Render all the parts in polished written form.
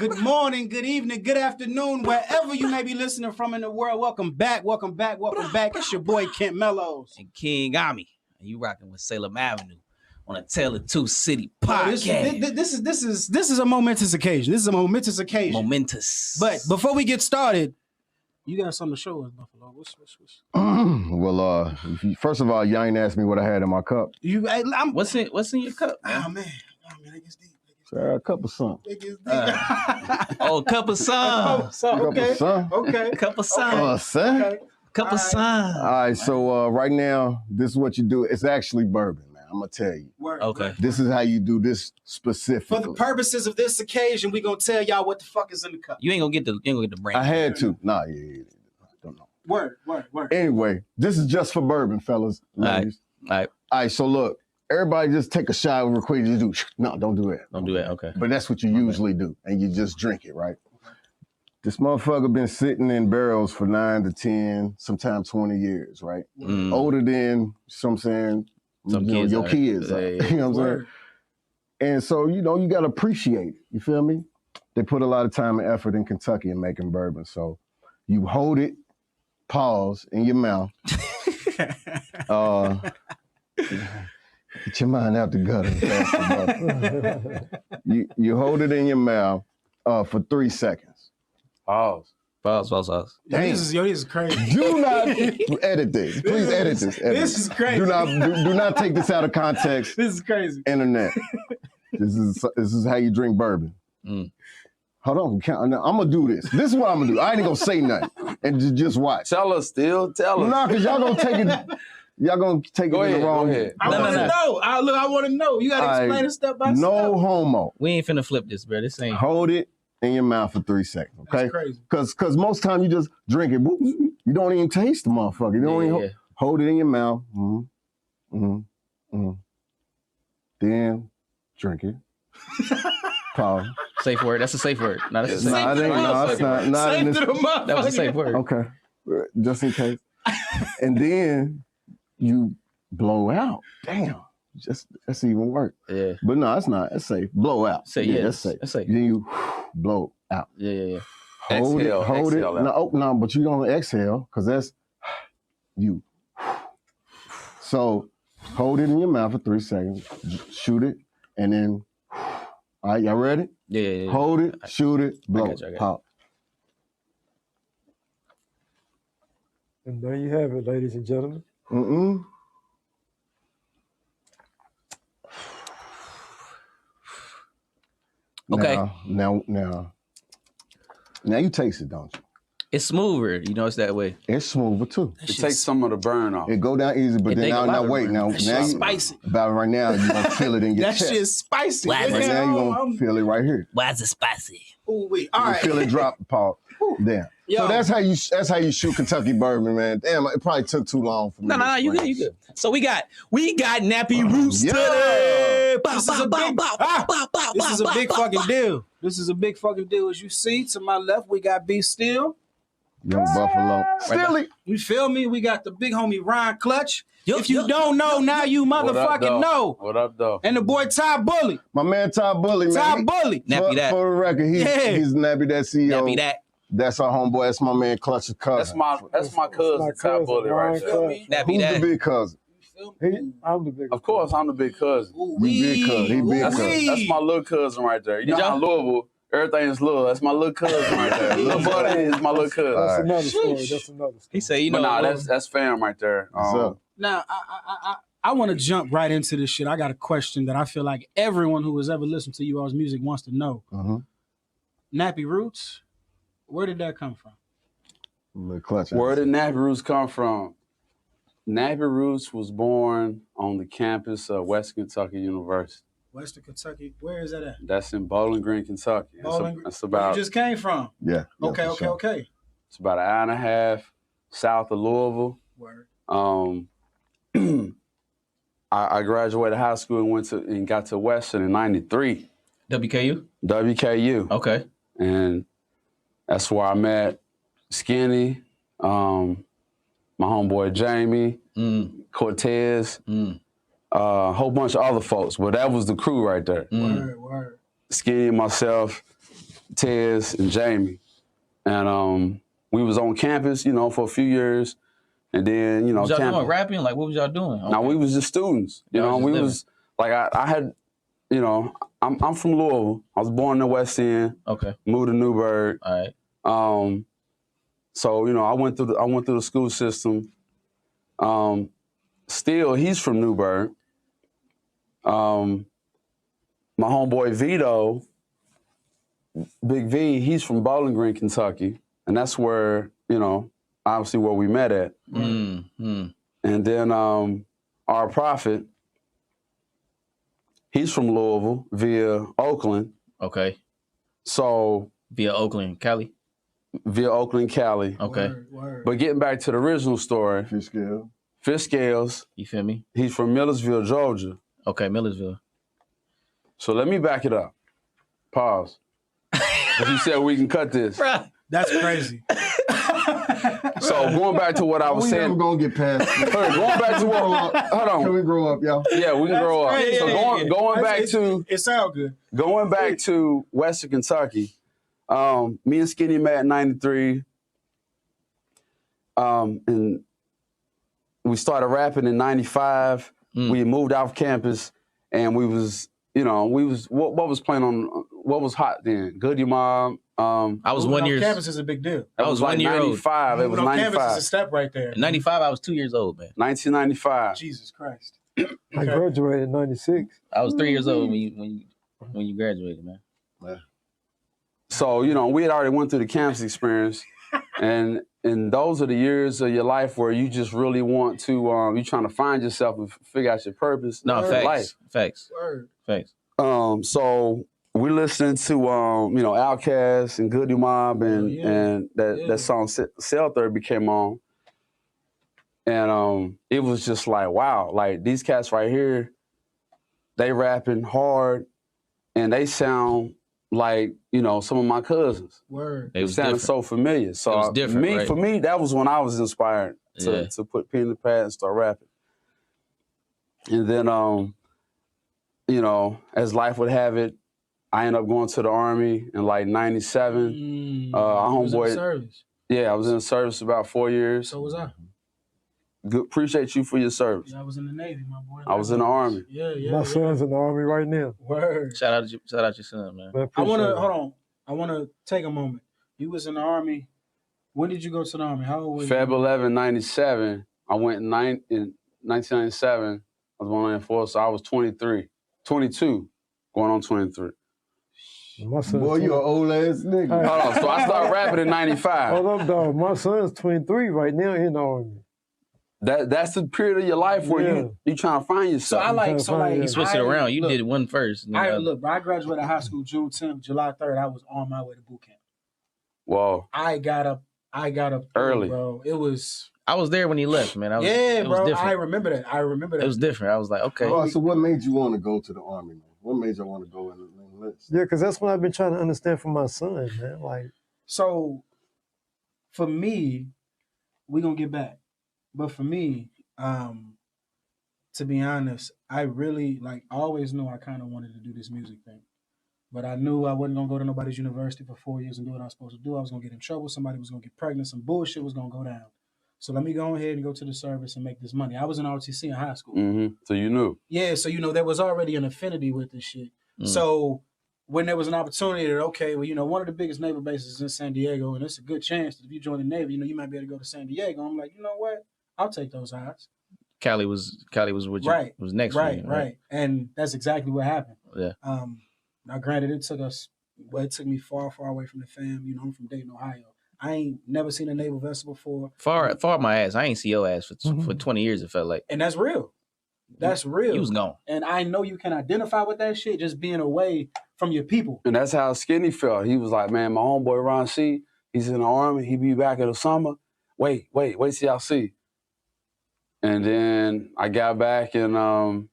Good morning, good evening, good afternoon, wherever you may be listening from in the world. Welcome back. It's your boy Kent Mellows and King Ami, and you rocking with Salem Avenue on a Tale of Two City podcast. This is a momentous occasion. Momentous. But before we get started, you got something to show us, Buffalo. What's? Well, first of all, y'all ain't asked me what I had in my cup. What's in your cup? Oh man, that gets deep. A cup of sun. A cup of sun. Okay. Cup of sun. Cup of sun. All right, so right now, this is what you do. It's actually bourbon, man. I'm gonna tell you. Okay. This is how you do this specifically. For the purposes of this occasion, we gonna tell y'all what the fuck is in the cup. You ain't gonna get the brand. I had to. Nah, yeah. Don't know. Word. Anyway, this is just for bourbon, fellas, ladies. All right. So look, everybody just take a shot real quick. Just do. No, don't do that. Don't do that. Okay. But that's what you usually do, and you just drink it, right? This motherfucker been sitting in barrels for 9 to 10, sometimes 20 years, right? Older than, I'm saying, your kids. Yeah. You know what I'm saying? And so, you got to appreciate it. You feel me? They put a lot of time and effort in Kentucky in making bourbon. So you hold it, pause, in your mouth. Get your mind out the gutter. You hold it in your mouth for 3 seconds. Pause. Damn. This is crazy. Do not edit this. Please edit this. This is crazy. Do not take this out of context. This is crazy. Internet. This is how you drink bourbon. Hold on. I'm gonna do this. This is what I'm gonna do. I ain't gonna say nothing and just watch. Tell us. No, because y'all gonna take it. Y'all gonna take it in the wrong way. I want to know. I want to know. You gotta explain it step by step. No homo. We ain't finna flip this, bro. This ain't. Hold it in your mouth for 3 seconds, okay? That's crazy. Because most time you just drink it. You don't even taste the motherfucker. You don't even hold it in your mouth. Then drink it. Pause. Safe word. That's a safe word. No, that's a safe word. No, it's not. Safe to the motherfucker. That was a safe word. Okay. Just in case. And then you blow out. Damn. That's even worse. Yeah. But no, it's not. It's safe. Blow out. That's safe. That's safe. Then you blow out. Yeah. Hold exhale it. out. No, but you don't exhale because that's you. So hold it in your mouth for 3 seconds. Shoot it, and then. All right, y'all ready? Yeah. Hold it, shoot it, blow it, pop. And there you have it, ladies and gentlemen. Okay. Now you taste it, don't you? It's smoother. It's that way. It's smoother too. It takes some of the burn off. It go down easy, but then now wait. Now you spicy. About right now, you're gonna feel it in your That chest. shit's spicy. Right Right now you're gonna feel it right here. Why is it spicy? Ooh, wait. All right. Feel it drop, Paul. Damn. Yo. So that's how you shoot Kentucky bourbon, man. Damn, it probably took too long for me. No, you good. So we got Nappy Roots today. This is a big fucking deal. This is a big fucking deal. As you see, to my left, we got B Still. Young Buffalo. Stilly. You feel me? We got the big homie Ron Clutch. If you don't know, now you motherfucking know. What up, though? And the boy Ty Bully. My man Ty Bully, man. Ty Bully. Nappy that. For the record, he's Nappy that CEO. Nappy that. That's our homeboy. That's my man Clutch's cousin. That's my cousin, Ty Bully, right there. Nappy Who's that. the big cousin? I'm the big. Of course, I'm the big cousin. He big cousin. That's my little cousin right there. You know how Louisville, everything is little. That's my little cousin right there. Little buddy is my little cousin. That's another story. That's another story. He say, that's fam right there. Now, I want to jump right into this shit. I got a question that I feel like everyone who has ever listened to you all's music wants to know. Nappy Roots, where did that come from? Where did Nappy Roots come from? Nappy Roots was born on the campus of West Kentucky University. Western Kentucky, where is that at? That's in Bowling Green, Kentucky. That's about. Where you just came from? Yeah. Okay. It's about an hour and a half south of Louisville. Word. I graduated high school and got to Western in '93. WKU. Okay. And that's where I met Skinny, my homeboy Jamie, Cortez, a whole bunch of other folks. But that was the crew right there. Word. Skinny and myself, Tez, and Jamie. And we was on campus, you know, for a few years. And then, you know, was y'all doing rapping? Like, what was y'all doing? Okay. No, we was just students. You know, we was like I had, you know, I'm from Louisville. I was born in the West End. Okay. Moved to Newburgh. All right. So, you know, I went through the school system. Still, he's from Newburgh. My homeboy Vito, Big V, he's from Bowling Green, Kentucky. And that's where, you know, obviously where we met at. Mm-hmm. And then our prophet, he's from Louisville via Oakland. Okay. So via Oakland, Cali? Via Oakland, Cali. Okay. Word. But getting back to the original story. Fitzgerald. You feel me? He's from Millersville, Georgia. Okay, Millersville. So let me back it up. Pause. Because you said we can cut this. That's crazy. So going back to what I was saying. We're going to get past this. Going back to what, hold on. Can we grow up, y'all? Yeah, we can grow up. Crazy. So going back to. It sounds good. Going back to Western Kentucky, me and Skinny met in 93. And we started rapping in 95. We moved off campus and we was, you know, what was playing on, what was hot then? Goody Mob. I was 1 year. Campus is a big deal. I was 1 year old. 95. It was 95. Campus is a step right there. In 95, I was 2 years old, man. 1995. Jesus Christ. I graduated in 96. I was 3 years old when you graduated, man. So, you know, we had already went through the campus experience. And those are the years of your life where you just really want to, you're trying to find yourself and figure out your purpose. No, facts. Life. Facts. Word. Facts. So we listened to, you know, Outkast and Goody Mob and that song Cell Therapy came on. And it was just like, wow, like these cats right here, they rapping hard and they sound like, you know, some of my cousins. Word. It was sounded different. so familiar. So it was different, right? for me, that was when I was inspired to put pen to pad and start rapping. And then, you know, as life would have it, I ended up going to the Army in like 97. Our homeboy. Service. Yeah, I was in the service about 4 years. So was I. Good, appreciate you for your service. Yeah, I was in the Navy, my boy. I was in the Army. My son's in the Army right now. Word. Shout out your son, man. Hold on. I wanna take a moment. You was in the Army. When did you go to the Army? How old were you? Feb 11, 97. I went in 1997. I was born in 4, so I was 22, going on 23. Boy, you an old ass nigga. Hold on, so I started rapping in 95. Hold up, dog. My son's 23 right now in the Army. That's the period of your life where you trying to find yourself. You switched it around. You did one first. Look, bro, I graduated high school June 10th, July 3rd. I was on my way to boot camp. Whoa. I got up early, bro. It was. I was there when he left, man. It was different. I remember that. It was different. I was like, okay. Oh, so what made you want to go to the Army, man? What made you want to go and enlist? Yeah, because that's what I've been trying to understand from my son, man. Like, so for me, we gonna get back, but for me, to be honest, I really I always knew I kind of wanted to do this music thing, but I knew I wasn't gonna go to nobody's university for 4 years and do what I was supposed to do. I was gonna get in trouble. Somebody was gonna get pregnant. Some bullshit was gonna go down. So let me go ahead and go to the service and make this money. I was in ROTC in high school. Mm-hmm. So you knew. Yeah, so, there was already an affinity with this shit. So when there was an opportunity that, okay, well, one of the biggest naval bases is in San Diego, and it's a good chance that if you join the Navy, you might be able to go to San Diego. I'm like, you know what? I'll take those odds. Cali was what you was next. Right. And that's exactly what happened. Yeah. Now, granted, it took me far, far away from the fam. I'm from Dayton, Ohio. I ain't never seen a naval vessel before. Far my ass. I ain't see your ass for 20 years, it felt like. And that's real. That's real. You was gone. And I know you can identify with that shit just being away from your people. And that's how Skinny felt. He was like, man, my homeboy Ron C, he's in the Army. He be back in the summer. Wait till y'all see. And then I got back and I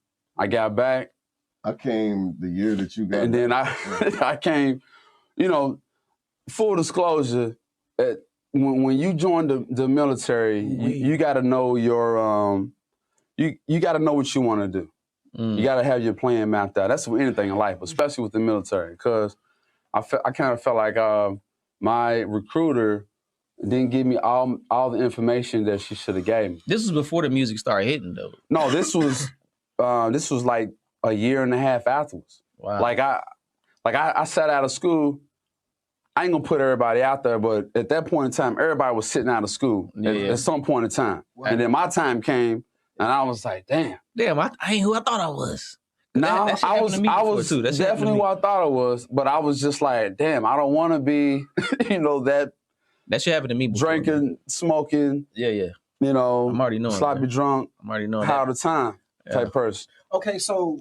came the year that you got and back. then I came, full disclosure, when you join the military, you got to know your you got to know what you want to do. You got to have your plan mapped out. That's with anything in life, especially with the military, because I kind of felt like my recruiter didn't give me all the information that she should have gave me. This was before the music started hitting, though. No, this was like a year and a half afterwards. Wow. Like I sat out of school. I ain't gonna put everybody out there, but at that point in time, everybody was sitting out of school at some point in time. Wow. And then my time came, and I was like, damn, I ain't who I thought I was. No, I was definitely who I thought I was, but I was just like, damn, I don't want to be, that shit happened to me before, drinking, man. Smoking, I'm already knowing sloppy drunk, I'm already knowing all the time type person. Okay, so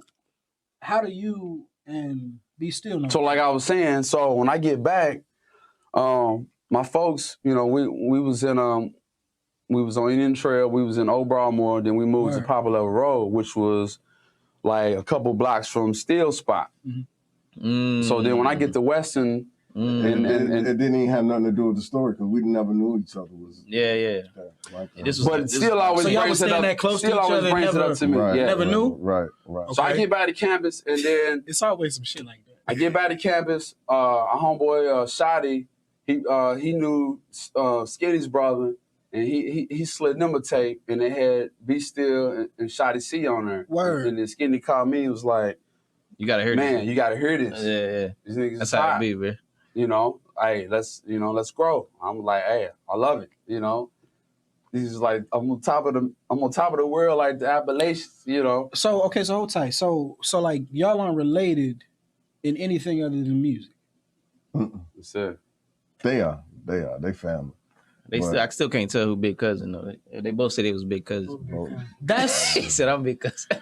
how do you and Be Still know? So like I was saying, so when I get back, my folks, we was on Indian Trail, we was in Old Broadmoor, then we moved to Papa Level Road, which was like a couple blocks from Steel Spot. Mm-hmm. So then when I get to Weston, and it didn't even have nothing to do with the story because we never knew each other. Still always brings it up. That close still to each always other, brings it up to me. Right, never knew. Right. Okay. So I get back to campus, and then it's always some shit like that. I get back to campus. A homeboy, Shotty, he knew Skinny's brother. And he slid them a tape, and they had Be Still and Shotty C on there. Word. And then Skinny called me and was like, "You gotta hear this. Man, you gotta hear this. Yeah. These niggas That's how it be, man. Hey, let's grow." I'm like, hey, I love it. This is like I'm on top of the world, like the Appalachians. So hold tight. So like y'all aren't related in anything other than music. That's it. They are. They family. I still can't tell who Big Cousin though. They both said it was Big Cousin. He said I'm Big Cousin.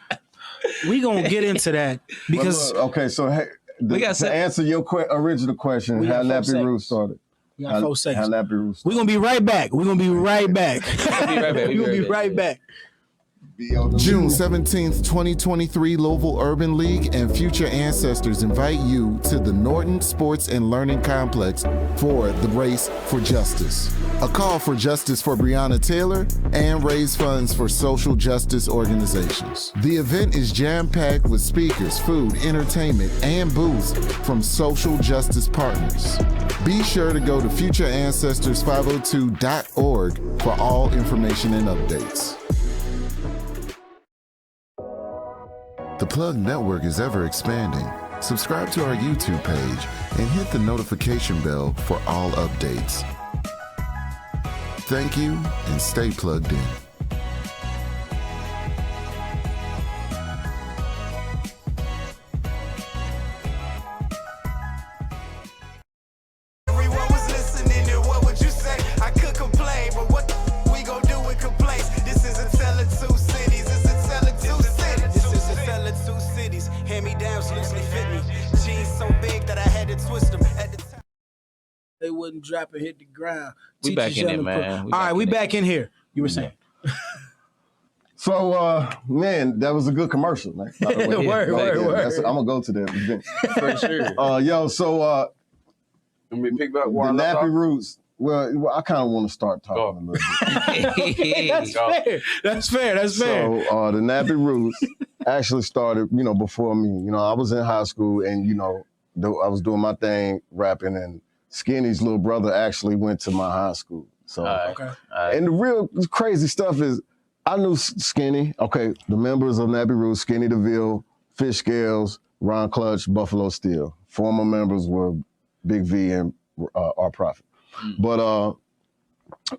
We gonna get into that because so hey, to answer your original question, how Nappy Roots started. We got 4 seconds. How Nappy Roots started. We're gonna be right back. We're gonna be right back. June 17th, 2023, Louisville Urban League and Future Ancestors invite you to the Norton Sports and Learning Complex for the Race for Justice. A call for justice for Breonna Taylor and raise funds for social justice organizations. The event is jam-packed with speakers, food, entertainment, and booths from social justice partners. Be sure to go to futureancestors502.org for all information and updates. The Plug Network is ever expanding. Subscribe to our YouTube page and hit the notification bell for all updates. Thank you and stay plugged in. Everyone was listening and what would you say? I could complain, but what we gonna do with complaints? This is a tale of two cities. Hand-me-downs loosely fit me. Jeans so big that I had to twist them at the time. They wouldn't drop and hit the ground. We back in there, man. All right, we back in here. You were saying. So, man, that was a good commercial, man. Word. I'm gonna go to that event. For sure. Let me pick back the Nappy Roots. Well, I kind of want to start talking a little bit. That's fair. So the Nappy Roots actually started, before me. I was in high school and, I was doing my thing, rapping, and Skinny's little brother actually went to my high school. So, and the real crazy stuff is I knew Skinny, the members of Nappy Roots, Skinny DeVille, Fish Scales, Ron Clutch, Buffalo Steel. Former members were Big V and R Prophet. But,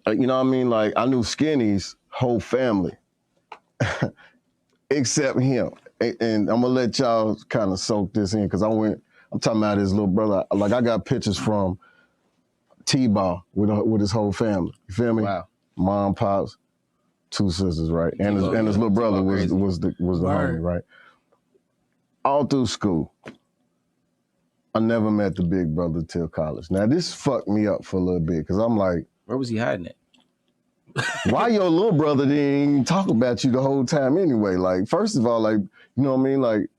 I knew Skinny's whole family, except him. And I'm gonna let y'all kind of soak this in, because I'm talking about his little brother. Like, I got pictures from T-Ball with his whole family. You feel me? Wow. Mom, pops, 2 sisters, right? And his little brother was the homie, right? All through school. I never met the big brother till college. Now, this fucked me up for a little bit, because I'm like, where was he hiding it? Why your little brother didn't even talk about you the whole time anyway? Like, first of all, like, you know what I mean? Like,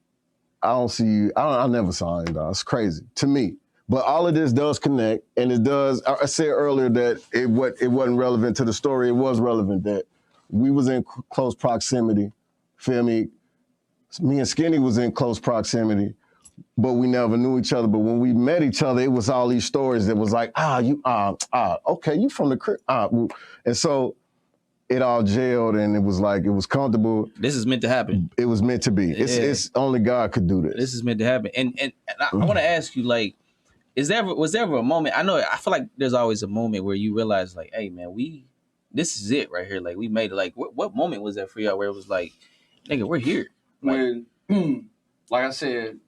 I don't see you. I never saw him, dog. It's crazy to me. But all of this does connect, and it does. I said earlier that it wasn't relevant to the story. It was relevant that we was in close proximity. Feel me? Me and Skinny was in close proximity but we never knew each other. But when we met each other, it was all these stories that was like, okay, you from the crib. And so it all gelled, and it was like, it was comfortable. This is meant to happen. It was meant to be. It's only God could do this. This is meant to happen. And I want to ask you, like, was there ever a moment? I feel like there's always a moment where you realize, like, hey man, this is it right here. Like, we made it. Like, what moment was that for y'all where it was like, nigga, we're here? When, like I said,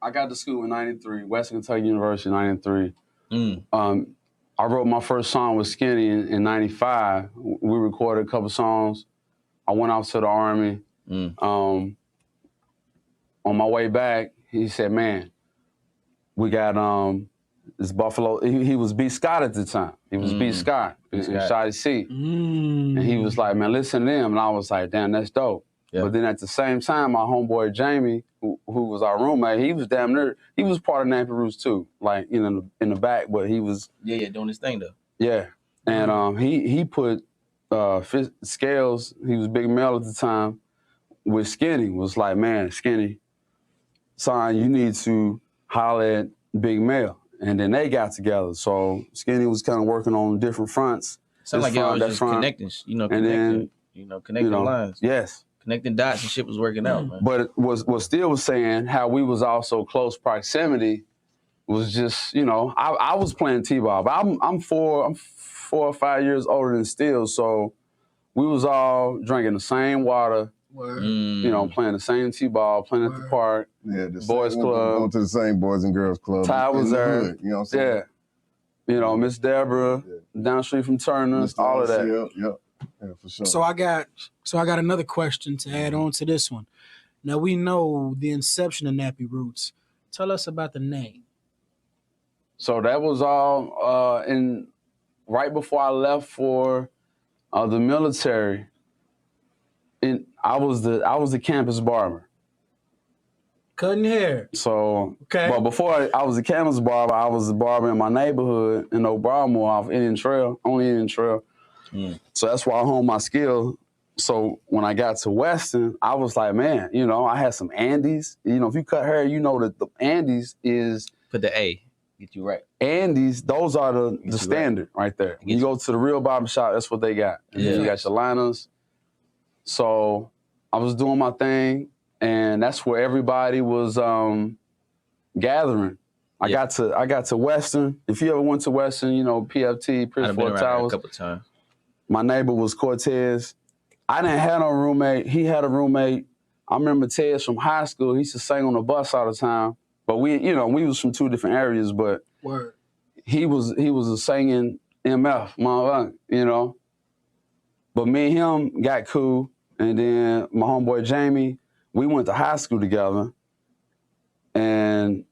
I got to school in 93, Western Kentucky University, 93. I wrote my first song with Skinny in 95. We recorded a couple songs. I went off to the Army. On my way back, he said, man, we got this Buffalo. He was B. Scott at the time. He was B. Scott in Shotty C. And he was like, man, listen to them. And I was like, damn, that's dope. Yeah. But then at the same time, my homeboy Jamie, who was our roommate, he was damn near, he was part of Nappy Roots too, like, you know, in the back, but he was... Yeah, doing his thing though. Yeah. And he put Scales, he was Big Mel at the time, with Skinny, was like, man, Skinny, son, you need to holler at Big Mel. And then they got together. So Skinny was kind of working on different fronts. Sounds like y'all was just connecting, connecting lines. Yes. Connecting dots and shit was working out, man. But what Steele was saying, how we was also close proximity, was just, I was playing T-ball, but I'm 4 or 5 years older than Steele, so we was all drinking the same water, playing the same T-ball, playing at the park, the boys club. Going to the same boys and girls club. Ty was there. Hood, you know what I'm saying? Miss Deborah, down the street from Turner's, all of that. Yep. Yeah, for sure. So I got another question to add on to this one. Now we know the inception of Nappy Roots. Tell us about the name. So that was all right before I left for the military. And I was the campus barber. Cutting hair. So, okay. But before I was a campus barber, I was a barber in my neighborhood in Oak Broadmoor off Indian Trail, on Indian Trail. So that's why I honed my skill. So when I got to Western, I was like, man, I had some Andes. If you cut hair, you know that the Andes is... Put the A. Get you right. Andes, those are the standard right there. When you go to the real barbershop, that's what they got. And then you got your liners. So I was doing my thing, and that's where everybody was gathering. I got to Western. If you ever went to Western, PFT, Prince Fort Towers. A couple times. My neighbor was Cortez. I didn't have no roommate. He had a roommate. I remember Tez from high school. He used to sing on the bus all the time. But we was from 2 different areas. But he was a singing MF, motherfucker, But me and him got cool. And then my homeboy Jamie, we went to high school together. And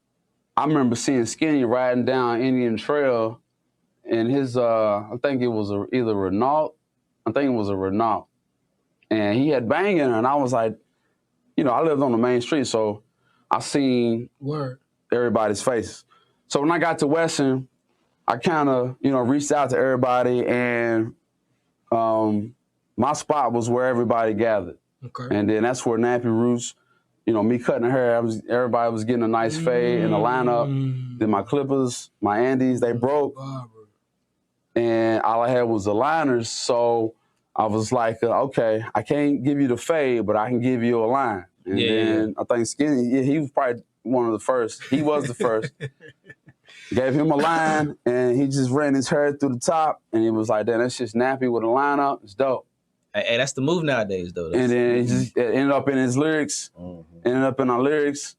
I remember seeing Skinny riding down Indian Trail in his, I think it was either Renault. I think it was a Renault. And he had banging, and I was like, I lived on the main street, so I seen everybody's faces. So when I got to Western, I kind of, reached out to everybody, and my spot was where everybody gathered. Okay. And then that's where Nappy Roots, me cutting the hair, everybody was getting a nice fade in the lineup. Then my clippers, my Andes, they broke. And all I had was the liners, so I was like, okay, I can't give you the fade, but I can give you a line. And then I think Skinny, he was probably one of the first. He was the first. Gave him a line, and he just ran his hair through the top, and he was like, damn, that's just Nappy with a line up. It's dope. Hey, that's the move nowadays, though. And then it ended up in his lyrics, ended up in our lyrics.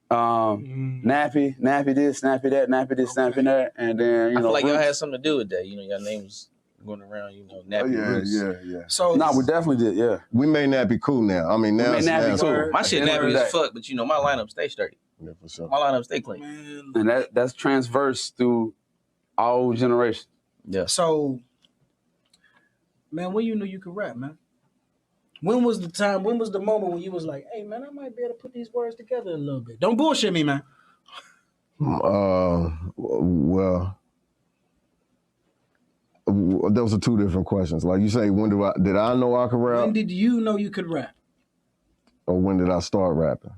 Nappy this, Nappy that, Nappy this, Nappy that, and then I feel like y'all had something to do with that. Your names going around, Nappy Roots. Yeah. So we definitely did. Yeah, we made Nappy cool now. I mean, now we made Nappy cool. My shit Nappy as fuck, but my lineup stay sturdy. Yeah, for sure. My lineup stay clean, and that's transverse through all generations. Yeah. So, man, when you knew you could rap, man? When was the time? When was the moment when you was like, "Hey, man, I might be able to put these words together a little bit"? Don't bullshit me, man. Well, those are 2 different questions. Like you say, did I know I could rap? When did you know you could rap? Or when did I start rapping?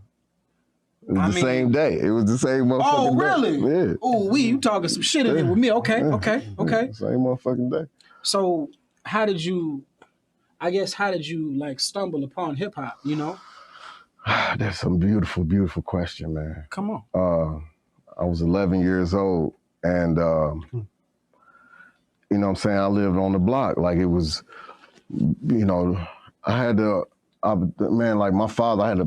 It was the same day. It was the same motherfucking Oh, day. really? Yeah. Oh, you talking some shit in here with me? Okay. Same motherfucking day. So, how did you like stumble upon hip hop? You know? That's some beautiful, beautiful question, man. Come on. I was 11 years old, and you know what I'm saying, I lived on the block. Like, it was, you know, I had to, man, like my father,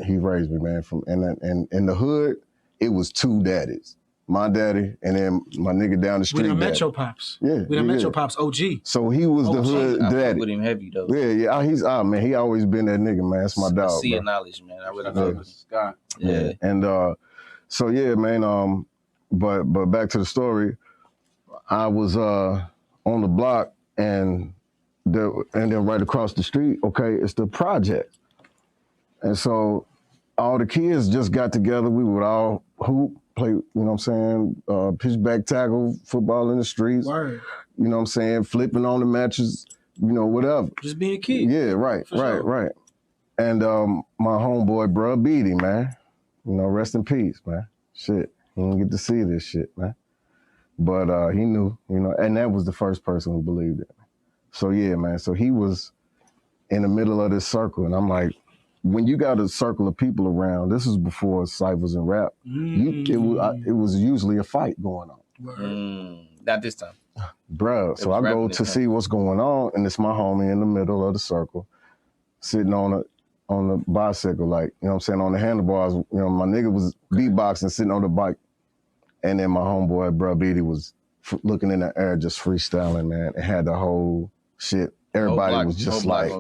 he raised me, man, from, and in the hood, it was two daddies. My daddy, and then my nigga down the street. We done met your pops. Yeah. We done met your pops, OG. So he was the hood I daddy. fuck with him heavy, though. Yeah, he's, man, he always been that nigga, man. That's my dog, Sea bro. of knowledge, man. I really Shout out fuck to with him. Scott. Yeah. And so yeah, man. But back to the story. I was on the block, and then right across the street, okay, it's the project. And so all the kids just got together. We would all hoop, play, you know what I'm saying, pitch back tackle, football in the streets. Word. You know what I'm saying, flipping on the matches, you know, whatever. Just being a kid. Yeah, right. Sure. And my homeboy, bruh, Beatty, man. You know, rest in peace, man. Shit, he didn't get to see this shit, man. But he knew, you know, and that was the first person who believed it. So yeah, man, so he was in the middle of this circle, and I'm like, when you got a circle of people around, this was before ciphers and rap, it was usually a fight going on. Not this time. Bruh, so I go to see what's going on, and it's my homie in the middle of the circle, sitting on the bicycle, like, you know what I'm saying, on the handlebars. You know, my nigga was beatboxing, sitting on the bike, and then my homeboy, bruh, Beatty, was looking in the air, just freestyling, man, and had the whole shit. Everybody was just like,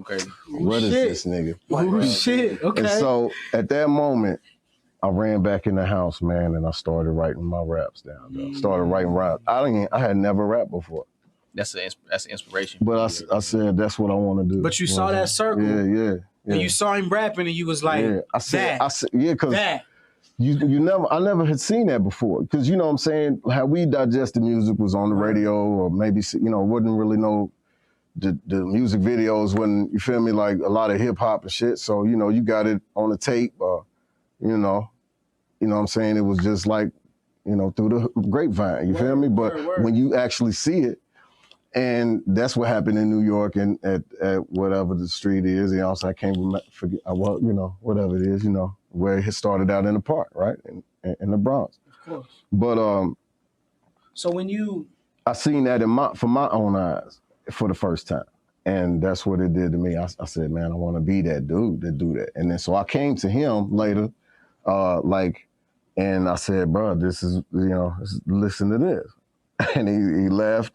what is this nigga? Oh, shit, okay. And so at that moment, I ran back in the house, man, and I started writing my raps down. Started writing raps. I had never rapped before. That's an inspiration. But I said, that's what I want to do. But you saw that circle. Yeah. And you saw him rapping, and you was like, I said, because that. I never had seen that before. Because, you know what I'm saying, how we digested music was on the radio, or maybe, you know, wouldn't really know the music videos when, you feel me, like a lot of hip hop and shit. So, you know, you got it on a tape, you know what I'm saying? It was just like, you know, through the grapevine, you feel me? But when you actually see it, and that's what happened in New York and at whatever the street is, you know, so I can't forget, well, you know, whatever it is, you know, where it started out in the park, right? In the Bronx. Of course. But so when you, I seen that from my own eyes for the first time. And that's what it did to me. I said, man, I want to be that dude that do that. And then so I came to him later, and I said, bro, this is, you know, listen to this. And he laughed.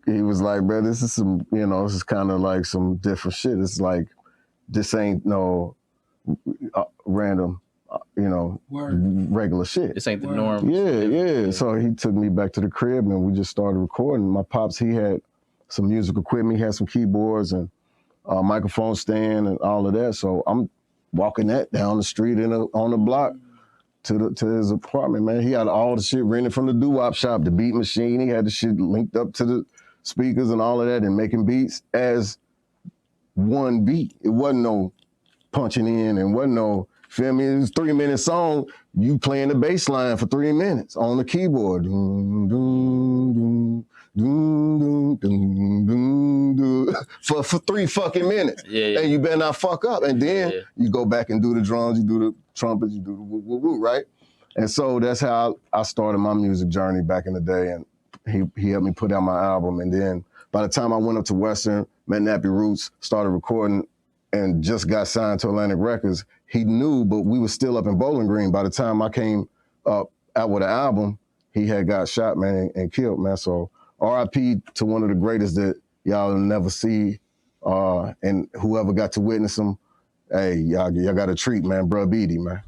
He was like, bro, this is some, you know, this is kind of like some different shit. It's like, this ain't no random, you know, regular shit. This ain't the norm. Yeah. So he took me back to the crib, and we just started recording. My pops, he had some music equipment. He had some keyboards and a microphone stand and all of that. So I'm walking that down the street on the block to his apartment, man. He had all the shit rented from the doo-wop shop, the beat machine. He had the shit linked up to the speakers and all of that, and making beats as one beat. It wasn't no punching in, and wasn't no, feel me? It was a 3-minute song. You playing the bass line for 3 minutes on the keyboard. Doom, doom, doom. For 3 fucking minutes. Yeah. And you better not fuck up. And then you go back and do the drums, you do the trumpets, you do the woo woo woo, right? And so that's how I started my music journey back in the day. And he helped me put out my album. And then by the time I went up to Western, met Nappy Roots, started recording, and just got signed to Atlantic Records, he knew, but we were still up in Bowling Green. By the time I came up out with an album, he had got shot, man, and killed, man. So R.I.P. to one of the greatest that y'all will never see, and whoever got to witness him, hey, y'all got a treat, man, bro, Beatty, man,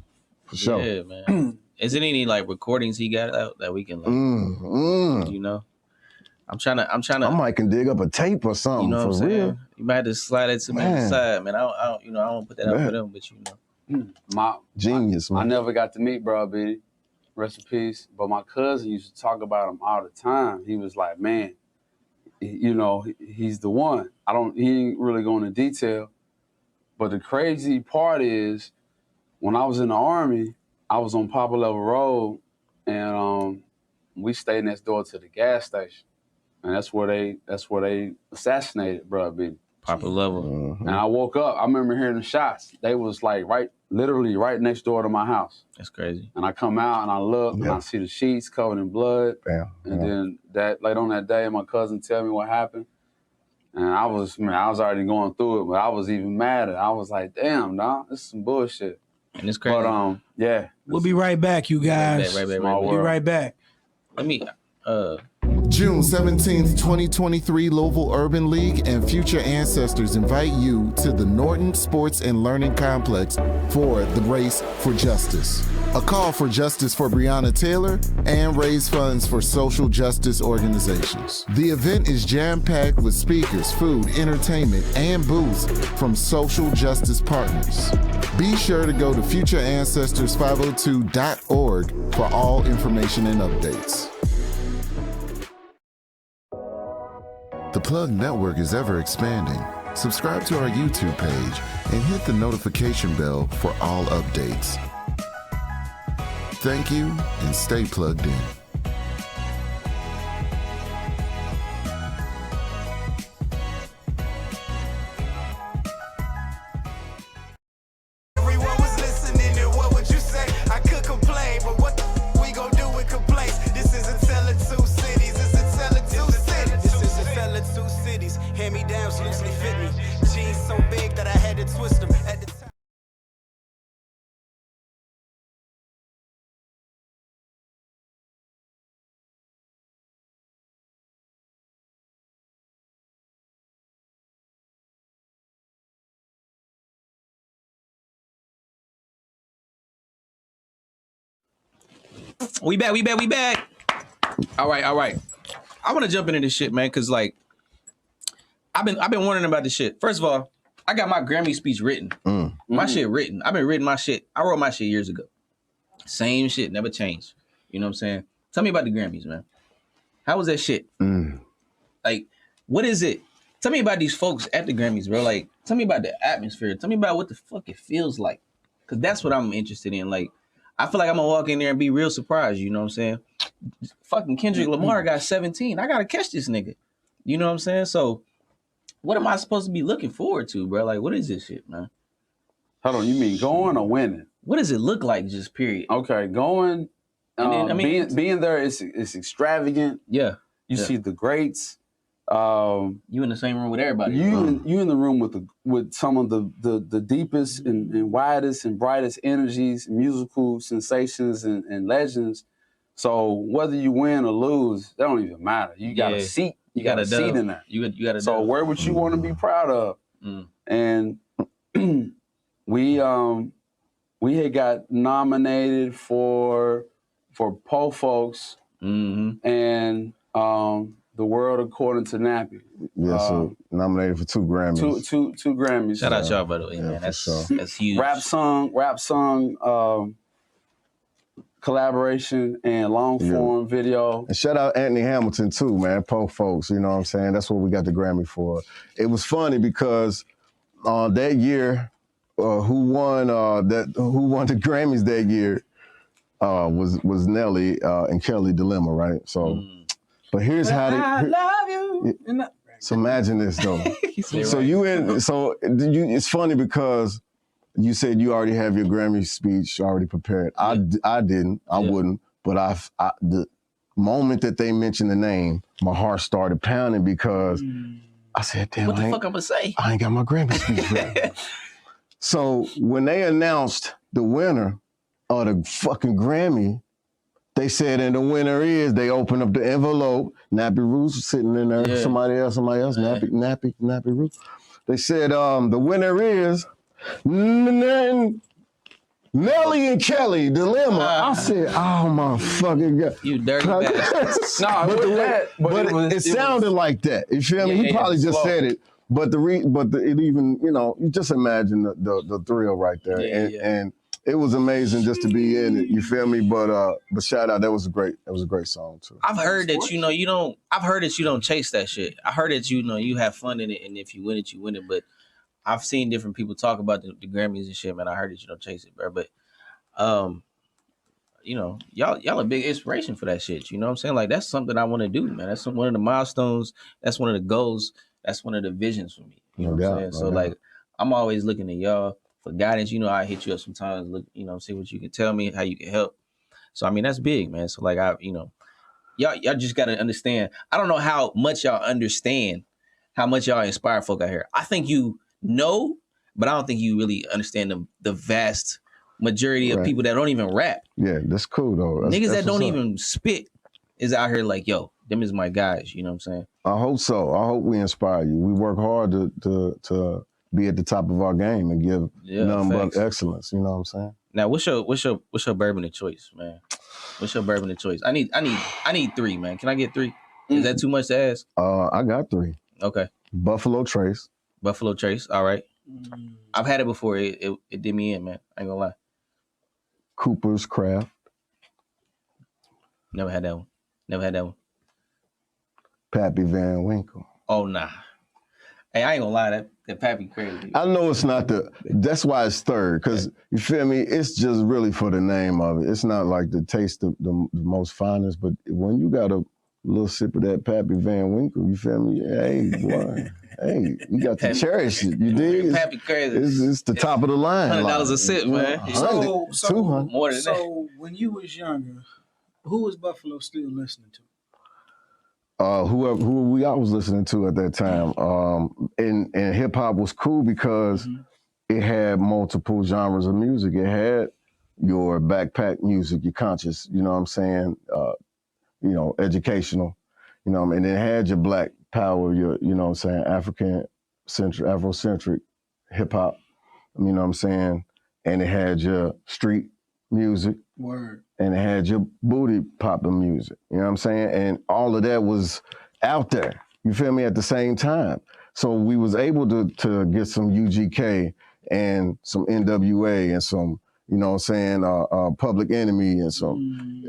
for sure. Yeah, man. Is there any like recordings he got out that we can, like, you know? I'm trying to. I might can dig up a tape or something, you know for what I'm real. saying? You might have to slide it to me on the side, man. I don't put that out for them, but you know. Genius, man. I never got to meet Bro Beatty, rest in peace. But my cousin used to talk about him all the time. He was like, man, you know, he's the one. He ain't really going into detail. But the crazy part is, when I was in the Army, I was on Poplar Level Road, and we stayed next door to the gas station, and that's where they assassinated Bruh B. Poplar Level. And I woke up. I remember hearing the shots. They was like literally right next door to my house. That's crazy. And I come out and I look and I see the sheets covered in blood. Bam. And then later on that day, my cousin tell me what happened. And I was already going through it, but I was even madder. I was like, damn, dog, this is some bullshit. And it's crazy. But yeah. We'll be right back, you guys. Right back. We'll be right back. Let me June 17th, 2023, Louisville Urban League and Future Ancestors invite you to the Norton Sports and Learning Complex for the Race for Justice. A call for justice for Breonna Taylor and raise funds for social justice organizations. The event is jam-packed with speakers, food, entertainment, and booths from social justice partners. Be sure to go to futureancestors502.org for all information and updates. The Plug Network is ever expanding. Subscribe to our YouTube page and hit the notification bell for all updates. Thank you and stay plugged in. Everyone was listening to what would you say? I could complain, but what we gon' do with complaints? This is a tale of two cities. It's a tale of two cities. This is a tale of two cities. Hand-me-downs loosely fit me. Jeans so big that I had to twist them at the time. We back. All right. I want to jump into this shit, man, because like I've been wondering about this shit. First of all, I got my Grammy speech written. My shit written. I've been writing my shit. I wrote my shit years ago. Same shit, never changed. You know what I'm saying? Tell me about the Grammys, man. How was that shit? Like, what is it? Tell me about these folks at the Grammys, bro. Like, tell me about the atmosphere. Tell me about what the fuck it feels like. Because that's what I'm interested in. Like, I feel like I'm going to walk in there and be real surprised, you know what I'm saying? Fucking Kendrick Lamar got 17. I got to catch this nigga. You know what I'm saying? So, what am I supposed to be looking forward to, bro? Like, what is this shit, man? Hold on, you mean going or winning? What does it look like, just period? Okay, going. And then, I mean, being there is extravagant. Yeah. You see the greats. You in the same room with everybody. You in the room with some of the deepest and widest and brightest energies, musical sensations and legends. So whether you win or lose, that don't even matter. You got a seat. You got a seat in there. You got a so dub. where would you want to be proud of? And we had got nominated for Po Folks and The World According to Nappy. Yeah, so nominated for 2 Grammys. Two Grammys. Shout out y'all, by the way, man. That's huge. Rap song collaboration and long form video. And shout out Anthony Hamilton too, man. Po Folks, you know what I'm saying? That's what we got the Grammy for. It was funny because that year, who won the Grammys that year was Nelly and Kelly Dilemma, right? So, but here's how they. I love you. So imagine this though. It's funny because you said you already have your Grammy speech already prepared. I didn't. I wouldn't. But the moment that they mentioned the name, my heart started pounding because I said, "Damn, what the fuck I'm gonna say? I ain't got my Grammy speech ready." So when they announced the winner of the fucking Grammy, they said, and the winner is, they opened up the envelope. Nappy Roots was sitting in there. Yeah. Somebody else, Nappy Roots. They said, the winner is Nelly and Kelly Dilemma. I said, oh my fucking God. You dirty bastard. But it sounded like that. You feel me? He probably just said it. But it even, you just imagine the thrill right there. And it was amazing just to be in it. You feel me? But shout out, that was a great song too. I've heard that I've heard that you don't chase that shit. I heard that you have fun in it, and if you win it, you win it. But I've seen different people talk about the Grammys and shit, man. I heard that you don't chase it, bro. But you know, y'all a big inspiration for that shit. You know what I'm saying? Like that's something I want to do, man. That's one of the milestones. That's one of the goals. That's one of the visions for me. You know what I'm saying? So like I'm always looking at y'all for guidance. You know, I hit you up sometimes, look, you know, see what you can tell me, how you can help. So I mean that's big, man. So like y'all just gotta understand. I don't know how much y'all understand how much y'all inspire folk out here. I think you know, but I don't think you really understand the vast majority of people that don't even rap. Yeah, that's cool though. Niggas that don't even spit is out here like, yo, them is my guys. You know what I'm saying? I hope so. I hope we inspire you. We work hard to be at the top of our game and give nothing but excellence. You know what I'm saying? Now, what's your bourbon of choice, man? What's your bourbon of choice? I need 3, man. Can I get 3? Is that too much to ask? I got 3. Okay. Buffalo Trace. Buffalo Trace. All right. I've had it before. It did me in, man. I ain't gonna lie. Cooper's Craft. Never had that one. Pappy Van Winkle. Oh nah. Hey, I ain't gonna lie, that Pappy crazy. I know it's not that's why it's third, because you feel me, it's just really for the name of it. It's not like the taste the most finest, but when you got a little sip of that Pappy Van Winkle, you feel me? Hey, boy. Hey, you got to cherish it. You dig? Pappy crazy. It's the top of the line. $100 a sip, man. So more than that. So when you was younger, who was Buffalo still listening to? Who I was listening to at that time. And hip hop was cool because it had multiple genres of music. It had your backpack music, your conscious, you know what I'm saying, you know, educational, you know, and it had your black power, your, you know what I'm saying, Afrocentric hip hop, you know what I'm saying, and it had your street music. Word. And it had your booty popping music, you know what I'm saying? And all of that was out there, you feel me, at the same time. So we was able to get some UGK and some NWA and some, you know what I'm saying, Public Enemy and some,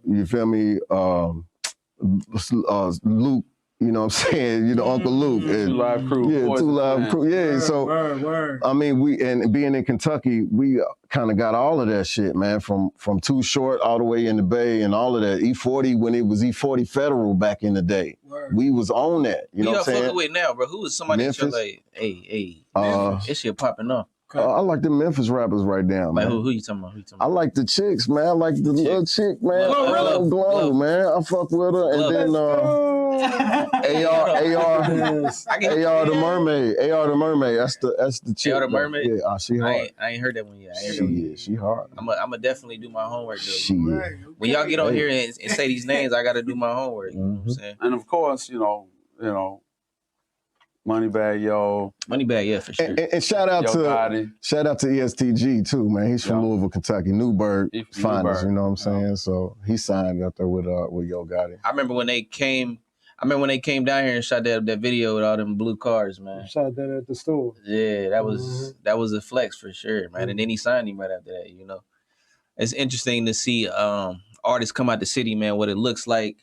you feel me, Luke, you know what I'm saying, you know, Uncle Luke. And, 2 Live Crew. Yeah, 2 Live Crew, yeah. Word, So, word. I mean, and being in Kentucky, we kind of got all of that shit, man, from Too Short all the way in the Bay and all of that. E40, when it was E40 Federal back in the day. Word. We was on that, you know what I'm saying? Who y'all fucking with now, bro? Who is somebody that you're like, hey, this shit popping off? I like the Memphis rappers right now, man. Like who you talking about? I like the chicks, man. I like the little chick, man. Glow, man. I fuck with her. And then AR the Mermaid. AR the Mermaid. That's the chick. AR the Mermaid? Yeah, she hard. I ain't heard that one yet. She hard. I'ma definitely do my homework, though. She is. When y'all get on here and say these names, I gotta do my homework. You know what I'm saying? And of course, you know, Moneybag Yo. Moneybag, yeah, for sure. And shout out to ESTG too, man. He's from Louisville, Kentucky, Newburgh finest. You know what I'm saying? So he signed up there with Yo Gotti. I remember when they came down here and shot that video with all them blue cars, man. Shot that at the store. Yeah, that was a flex for sure, man. And then he signed him right after that. You know, it's interesting to see artists come out the city, man. What it looks like.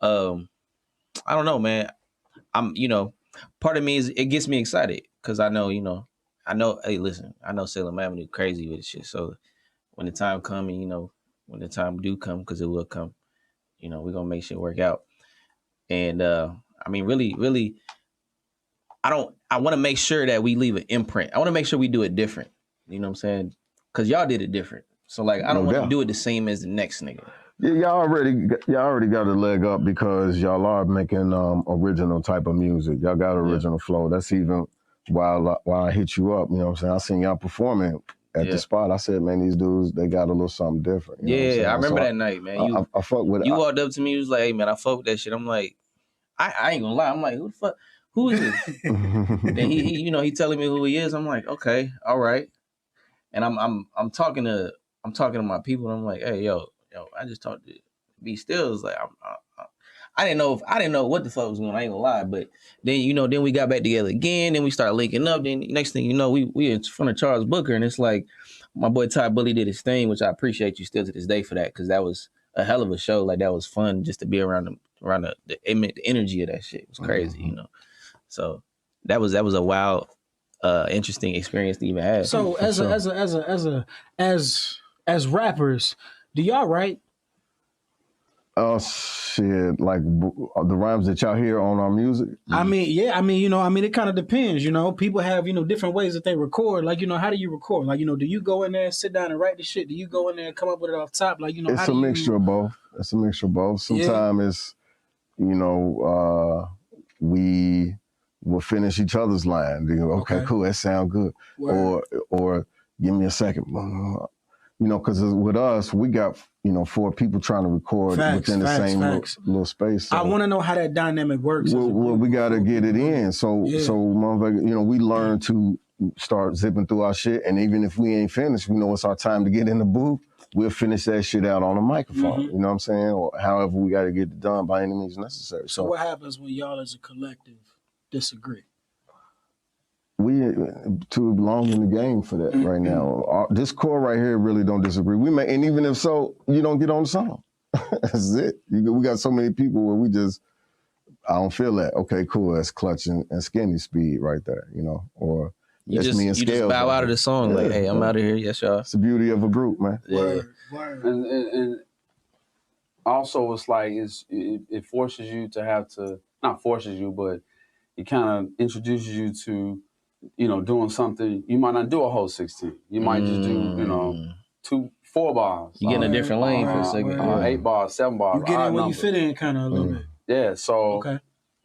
I don't know, man. Part of me it gets me excited because I know, hey, listen, I know Salem Avenue crazy with this shit. So when the time come and, when the time do come, because it will come, we're going to make shit work out. And I mean, really, I want to make sure that we leave an imprint. I want to make sure we do it different. You know what I'm saying? Because y'all did it different. So like, I don't want to do it the same as the next nigga. Yeah, y'all already got a leg up because y'all are making original type of music. Y'all got original flow. That's even while I hit you up, you know what I'm saying? I seen y'all performing at the spot. I said, man, these dudes, they got a little something different. You know what I'm saying? I remember that night, man. I fuck with it. You walked up to me, you was like, hey, man, I fuck with that shit. I'm like, I ain't gonna lie. I'm like, who the fuck? Who is this? And he telling me who he is. I'm like, okay, all right. And I'm talking to my people, and I'm like, hey, yo, I just talked to Be Still. It's like I didn't know what the fuck was going on. I ain't gonna lie, but then then we got back together again. Then we started linking up. Then next thing you know, we in front of Charles Booker, and it's like my boy Ty Bully did his thing, which I appreciate you still to this day for that, because that was a hell of a show. Like that was fun just to be around the energy of that shit. It was crazy, So that was a wild interesting experience to even have. So as rappers, do y'all write? Oh shit! Like the rhymes that y'all hear on our music. I mean, yeah. I mean, it kind of depends. People have different ways that they record. Like, how do you record? Like, do you go in there and sit down and write the shit? Do you go in there and come up with it off top? Like, it's a mixture of both. It's a mixture of both. Sometimes it's, we will finish each other's line. Okay, cool. That sound good. Word. Or give me a second. Because with us, we got 4 people trying to record within the same little space. So I want to know how that dynamic works. Well, we got to get it in. So motherfucker, we learn to start zipping through our shit, and even if we ain't finished, we know it's our time to get in the booth. We'll finish that shit out on a microphone. You know what I'm saying? Or however we got to get it done by any means necessary. So what happens when y'all as a collective disagree? We too long in the game for that right now. This core right here really don't disagree. And even if so, you don't get on the song. That's it. We got so many people where I don't feel that. Okay, cool. That's Clutch and Skinny Speed right there, or you that's me and Scales. You just bow out of the song like, hey, I'm out of here. Yes, y'all. It's the beauty of a group, man. Yeah. Word. And also it's like it forces you to have to, not forces you, but it kind of introduces you to doing something. You might not do a whole 16. You might just do 4 bars. You get in a different lane for a second. 8 bars, 7 bars. You get in where you fit in kind of a little bit. Yeah, so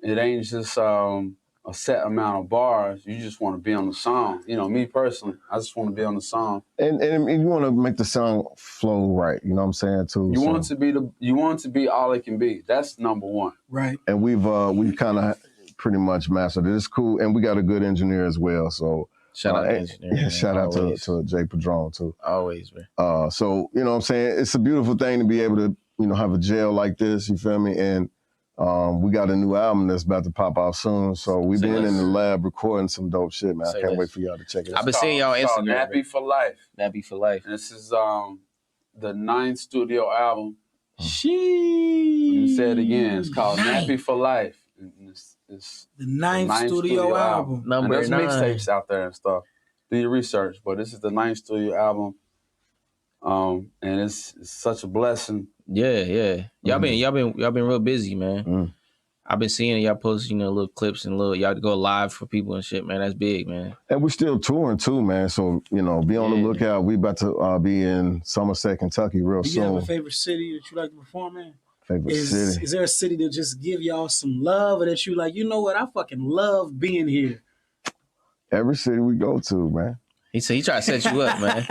it ain't just a set amount of bars. You just want to be on the song. Me personally, I just want to be on the song. And you want to make the song flow right. You know what I'm saying too. You want it to be all it can be. That's number one. Right. And we've kind of pretty much mastered it. It's cool, and we got a good engineer as well. So shout out to engineer. Yeah, shout out to Jay Padron too. Always, man. So what I'm saying, it's a beautiful thing to be able to have a jail like this. You feel me? And we got a new album that's about to pop out soon. So we've been in the lab recording some dope shit, man. I can't wait for y'all to check it out. I've been seeing y'all on Instagram. Nappy for Life. Nappy for Life. And this is the 9th studio album. Sheesh. Let me say it again. It's called Nappy for Life. It's the 9th studio album. Number 9. There's mixtapes out there and stuff. Do your research, but this is the 9th studio album. And it's such a blessing. Yeah. Y'all been real busy, man. I've been seeing y'all post, little clips and y'all go live for people and shit, man. That's big, man. And we're still touring too, man. So, be on the lookout. We about to be in Somerset, Kentucky real soon. Do you have a favorite city that you like to perform in? Favorite city. Is there a city that just give y'all some love, or that you like, what, I fucking love being here? Every city we go to, man. He said he tried to set you up, man.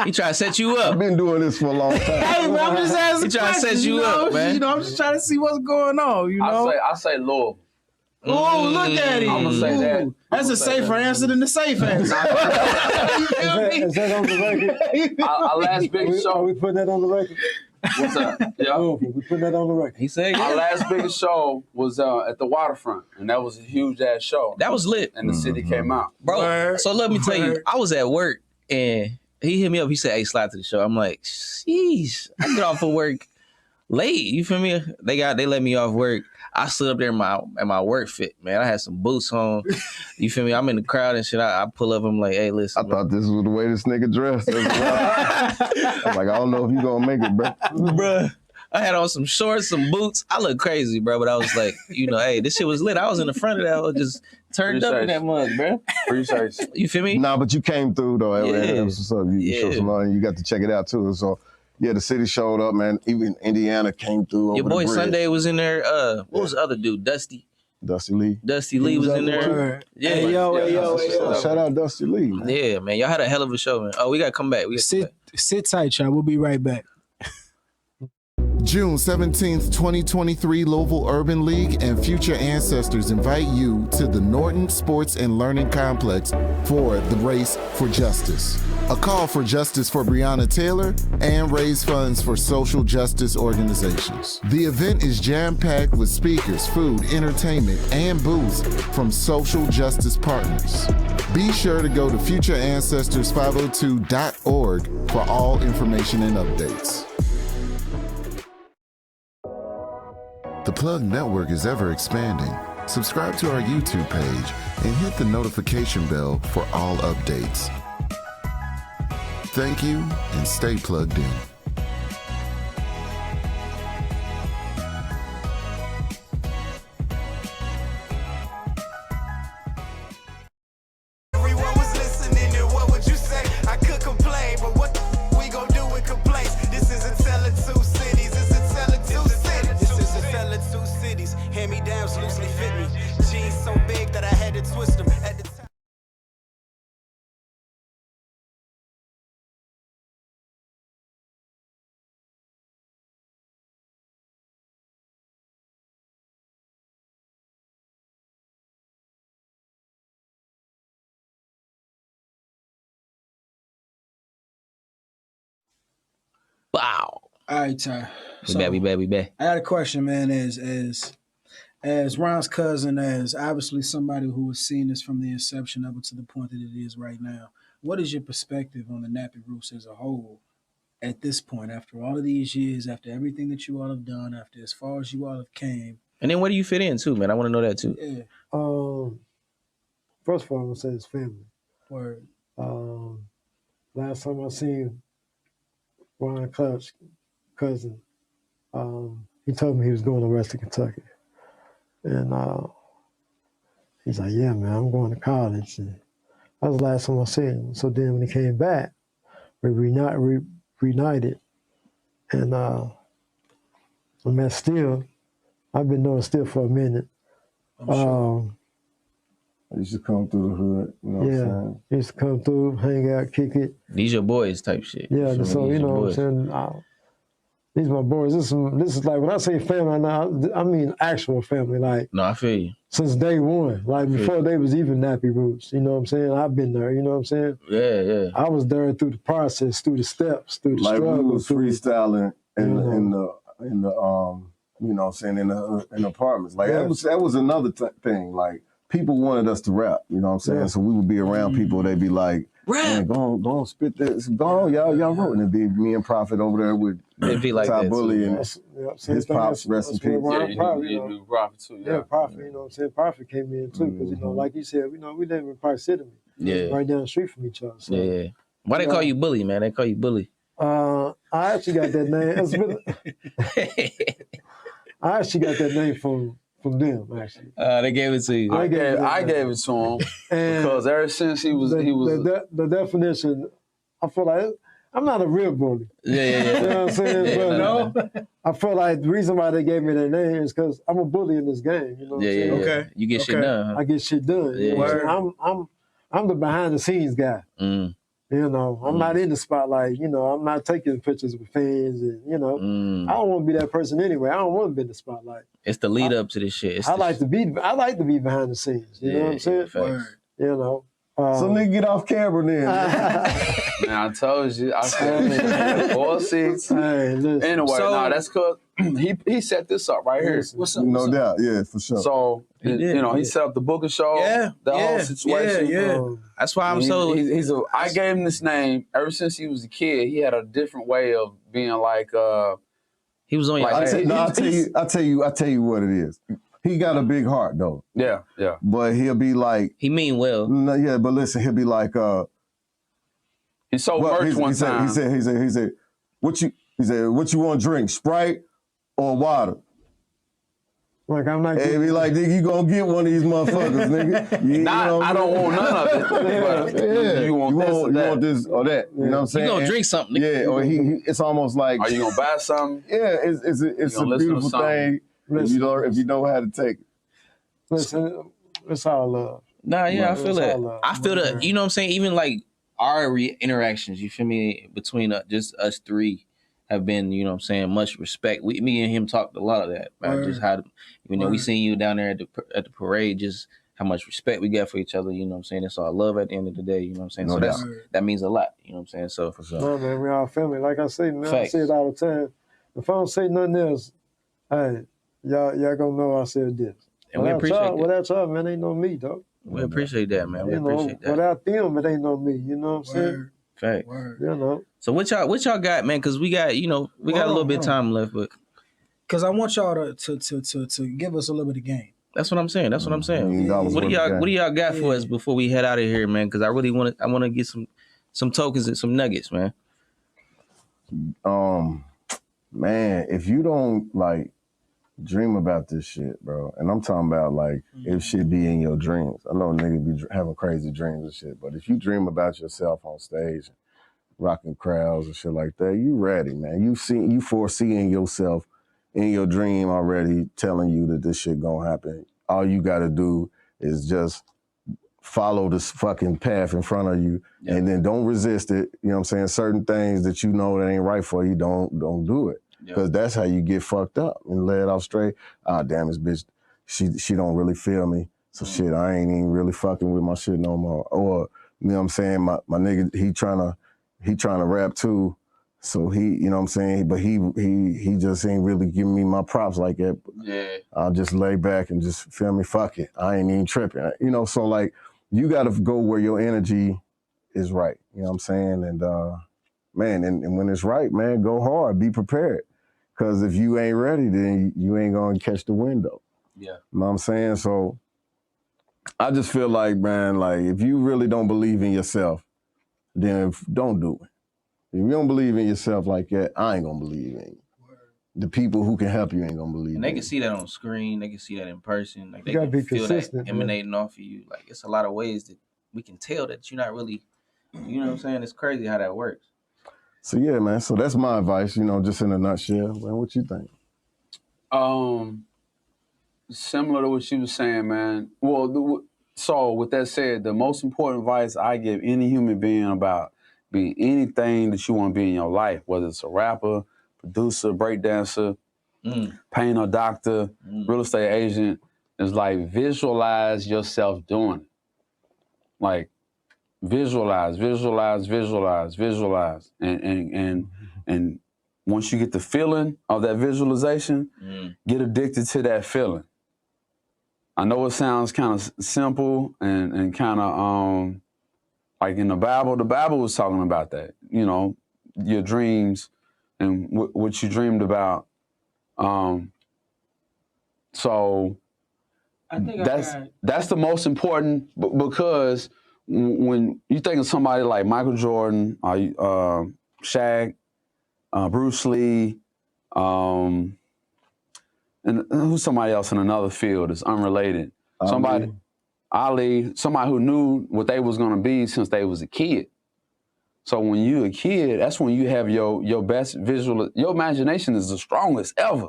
He tried to set you up. I've been doing this for a long time. Hey, man, I'm just asking. He trying to set you up, man. I'm just trying to see what's going on, I say Louisville. Oh, look at him. I'm going to say that. That's a safer answer than the safe answer. Is that on the record? Our last big show. Are we putting that on the record? What's up? Yeah. We putting that on the record. He said our last big show was at the waterfront, and that was a huge ass show. That was lit. And the city came out. Bro, so let me tell you, I was at work and he hit me up. He said, hey, slide to the show. I'm like, sheesh, I get off of work late. You feel me? They let me off work. I stood up there in my work fit, man. I had some boots on. You feel me? I'm in the crowd and shit. I pull up. I'm like, hey, listen. I thought this was the way this nigga dressed. I'm like, I don't know if you gonna make it, bro. Bruh, I had on some shorts, some boots. I look crazy, bro. But I was like, hey, this shit was lit. I was in the front of that. I was just turned up in that mug, bro. Appreciate you. You feel me? Nah, but you came through, though. Yeah. That was what's up. You showed some love, and you got to check it out, too. So, yeah, the city showed up, man. Even Indiana came through. Your over boy the bridge. Sunday was in there. What was the other dude? Dusty Lee. Dusty Lee was in there. Yeah. Hey, yo. Shout out Dusty Lee, man. Yeah, man. Y'all had a hell of a show, man. Oh, we got to come back. Sit tight, y'all. We'll be right back. June 17th, 2023, Louisville Urban League and Future Ancestors invite you to the Norton Sports and Learning Complex for the Race for Justice. A call for justice for Breonna Taylor and raise funds for social justice organizations. The event is jam-packed with speakers, food, entertainment, and booths from social justice partners. Be sure to go to futureancestors502.org for all information and updates. The Plug Network is ever expanding. subscribe to our YouTube page, and hit the notification bell for all updates. Thank you, and stay plugged in. Everyone was listening to what would you say? I could complain, but what we gon' do with complaints? This is a tale of two cities. It's a tale of two cities. This is a tale of two cities. Hand-me-downs loosely fit me. Jeans so big that I had to twist them at the time. Wow. All right, Ty. We back. I got a question, man. As Ron's cousin, as obviously somebody who has seen this from the inception up to the point that it is right now, what is your perspective on the Nappy Roots as a whole at this point, after all of these years, after everything that you all have done, after as far as you all have came? And then where do you fit in too, man? I want to know that too. Yeah. First of all, I'm gonna say his family. Word. Last time I seen Ron Clutch's cousin, he told me he was going to Western Kentucky. And he's like, yeah, man, I'm going to college. And that was the last time I seen him. So then when he came back, we reunited. And I met Still. I've been knowing Still for a minute. I used to come through the hood, you know what I'm saying? He used to come through, hang out, kick it. These your boys type shit. Yeah, so you know what I'm saying? These my boys. This is like, when I say family, I mean actual family. Like, no, I feel you. Since day one, like before they was even Nappy Roots. You know what I'm saying? I've been there. You know what I'm saying? Yeah. I was there through the process, through the steps, through the struggle. Like we was freestyling in the you know what I'm saying, in the apartments. Like that was another thing. Like people wanted us to rap. You know what I'm saying? So we would be around people. They'd be like, man, go on, spit this. Go on, y'all wrote. And it'd be me and Prophet over there with it'd be like Ty that Bully and his pops, rest in peace. Prophet too. Yeah, Prophet, you know what I'm saying? Prophet came in too, because, you know, like you said, we live in Park City. Right down the street from each other. So, yeah. Why they call you Bully, man? They call you Bully. I actually got that name. I actually got that name from them, actually. They gave it to you. I gave it to him because ever since he was the definition. I feel like I'm not a real bully. Yeah. You know what I'm saying? But I feel like the reason why they gave me that name is because I'm a bully in this game. You know what I'm saying? Okay. You get shit done. Huh? I get shit done. Yeah. You know I'm the behind the scenes guy. You know, I'm not in the spotlight. You know, I'm not taking pictures with fans, and you know, I don't want to be that person anyway. I don't want to be in the spotlight. It's the lead up to this shit. I like to be behind the scenes. You know what I'm saying? You know. So nigga, get off camera then. Man, I told you. I said 4 seats. Hey, listen. Anyway, that's because he set this up right here. What's up? No doubt, yeah, for sure. So he set up the booking show, the whole situation. Yeah. That's why I'm so. I gave him this name ever since he was a kid. He had a different way of being like. He was on your. I'll tell you what it is. He got a big heart though. Yeah. But he'll be like. He mean well. No, yeah, but listen, he'll be like. He sold merch one time. He said, what you want to drink, Sprite or water? Like I'm not. Hey, be like, nigga, you gonna get one of these motherfuckers, nigga. I don't want none of it. But you want this or that. You know what I'm saying? You gonna drink something? Nigga. Yeah, or it's almost like. Are you gonna buy something? Yeah, it's a beautiful thing. If you know how to take it. Listen, it's all love. Nah, yeah, I feel that. I feel that. that. You know what I'm saying? Even like our interactions, you feel me, between just us three have been, you know what I'm saying, much respect. Me and him talked a lot of that, man. Just how, you know, we seen you down there at the parade, just how much respect we got for each other, you know what I'm saying? It's all love at the end of the day, you know what I'm saying? No doubt. that means a lot, you know what I'm saying? So for sure. No, man, we all family. Like I say, man, Facts. I say it all the time. If I don't say nothing else, hey, y'all gonna know I said this. And we appreciate that. Without y'all, man, ain't no me, dog. We appreciate that, man. We appreciate that. Without them, it ain't no me. You know what I'm saying? Fact. You know. So what y'all got, man? Because we got, you know, we got a little bit of time left, but because I want y'all to give us a little bit of game. That's what I'm saying. That's what I'm saying. $1 What million do y'all got for us before we head out of here, man? Because I want to get some tokens and some nuggets, man. Man, if you don't like dream about this shit, bro, and I'm talking about like if shit be in your dreams. I know niggas be having crazy dreams and shit, but if you dream about yourself on stage, rocking crowds and shit like that, you ready, man. You foreseeing yourself in your dream already, telling you that this shit gonna happen. All you gotta do is just follow this fucking path in front of you, and then don't resist it. You know what I'm saying? Certain things that you know that ain't right for you, don't do it. Because that's how you get fucked up and led off straight. Ah, damn, this bitch, she don't really feel me. So shit, I ain't even really fucking with my shit no more. Or, you know what I'm saying, my nigga, he trying to rap too. So he, you know what I'm saying, but he just ain't really giving me my props like that. Yeah. I'll just lay back and just feel me, fuck it. I ain't even tripping. You know, so like, you gotta go where your energy is right. You know what I'm saying? And man, and when it's right, man, go hard, be prepared. Because if you ain't ready, then you ain't gonna catch the window. Yeah. You know what I'm saying? So I just feel like, man, like if you really don't believe in yourself, then don't do it. If you don't believe in yourself like that, I ain't gonna believe in you. The people who can help you ain't gonna believe in you. And they can see that on screen. They can see that in person. Like they gotta can be feel that consistent, emanating off of you. Like it's a lot of ways that we can tell that you're not really, you know what I'm saying? It's crazy how that works. So yeah, man. So that's my advice, you know, just in a nutshell. Man, what you think? Similar to what you were saying, man. Well, so with that said, the most important advice I give any human being about being anything that you want to be in your life, whether it's a rapper, producer, breakdancer, painter, doctor, real estate agent, is like visualize yourself doing it. Like visualize. And once you get the feeling of that visualization, get addicted to that feeling. I know it sounds kind of simple and kind of like in the Bible was talking about that, you know, your dreams and what you dreamed about. So I think that's the most important because when you think of somebody like Michael Jordan, Shaq, Bruce Lee, and who's somebody else in another field that's unrelated? Ali, somebody who knew what they was gonna be since they was a kid. So when you a kid, that's when you have your best visual. Your imagination is the strongest ever.